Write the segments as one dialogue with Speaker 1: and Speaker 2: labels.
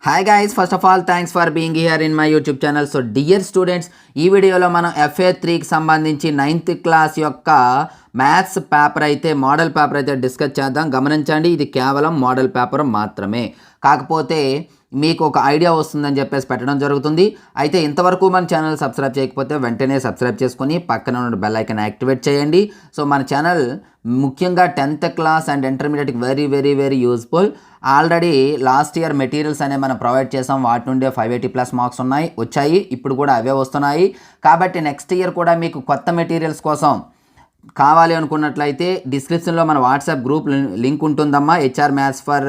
Speaker 1: Hi guys, first of all thanks for being here in my YouTube channel. So dear students, ఈ వీడియోలో మనం FA3కి సంబంధించి 9th class యొక్క maths paper అయితే model paper అయితే discuss చేద్దాం. గమనించండి, ఇది కేవలం మోడల్ పేపర్ మాత్రమే. కాకపోతే మీకు ఒక ఐడియా వస్తుందని చెప్పేసి పెట్టడం జరుగుతుంది. అయితే ఇంతవరకు మన ఛానల్ సబ్స్క్రైబ్ చేయకపోతే వెంటనే సబ్స్క్రైబ్ చేసుకొని పక్కన ఉన్న బెల్ ఐకాన్ యాక్టివేట్ చేయండి. సో మన ఛానల్ ముఖ్యంగా 10th క్లాస్ అండ్ ఇంటర్మీడియట్కి very very very useful. Already last year materials అనేవి మనం ప్రొవైడ్ చేసాం. వాటి నుండే 580+ మార్క్స్ వచ్చాయి. ఇప్పుడు కూడా అవే వస్తున్నాయి. కాబట్టి నెక్స్ట్ ఇయర్ కూడా మీకు కొత్త మెటీరియల్స్ కోసం కావాలి అనుకున్నట్లయితే డిస్క్రిప్షన్లో మన వాట్సాప్ గ్రూప్ లింక్ ఉంటుందమ్మా. HR maths for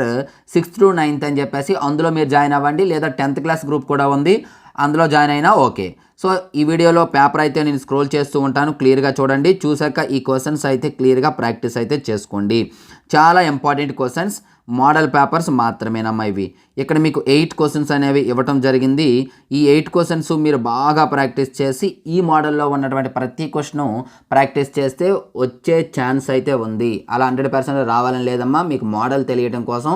Speaker 1: 6th to 9th అని చెప్పేసి అందులో మీరు జాయిన్ అవ్వండి. లేదా 10th క్లాస్ గ్రూప్ కూడా ఉంది, అందులో జాయిన్ అయినా ఓకే. సో ఈ వీడియోలో పేపర్ అయితే నేను స్క్రోల్ చేస్తూ ఉంటాను, క్లియర్గా చూడండి. చూసాక ఈ క్వశ్చన్స్ అయితే క్లియర్గా ప్రాక్టీస్ అయితే చేసుకోండి. చాలా ఇంపార్టెంట్ క్వశ్చన్స్, మోడల్ పేపర్స్ మాత్రమేనమ్మా ఇవి. ఇక్కడ మీకు 8 క్వశ్చన్స్ అనేవి ఇవ్వటం జరిగింది. ఈ 8 క్వశ్చన్స్ మీరు బాగా ప్రాక్టీస్ చేసి ఈ మోడల్లో ఉన్నటువంటి ప్రతి క్వశ్చను ప్రాక్టీస్ చేస్తే వచ్చే ఛాన్స్ అయితే ఉంది. అలా 100% రావాలని లేదమ్మా. మీకు మోడల్ తెలియడం కోసం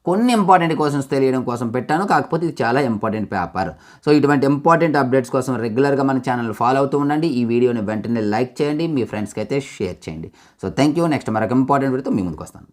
Speaker 1: కొన్ని ఇంపార్టెంట్ క్వశ్చన్స్ తెలియడం కోసం పెట్టాను. కాకపోతే ఇది చాలా ఇంపార్టెంట్ పేపర్. సో ఇటువంటి ఇంపార్టెంట్ అప్డేట్స్ కోసం రెగ్యులర్గా మన ఛానల్ ఫాలో అవుతూ ఉండండి. ఈ వీడియోని వెంటనే లైక్ చేయండి, మీ ఫ్రెండ్స్కి అయితే షేర్ చేయండి. So thank you. నెక్స్ట్ మరొక ఇంపార్టెంట్ వీడియోతో మీ ముందుకు వస్తాను.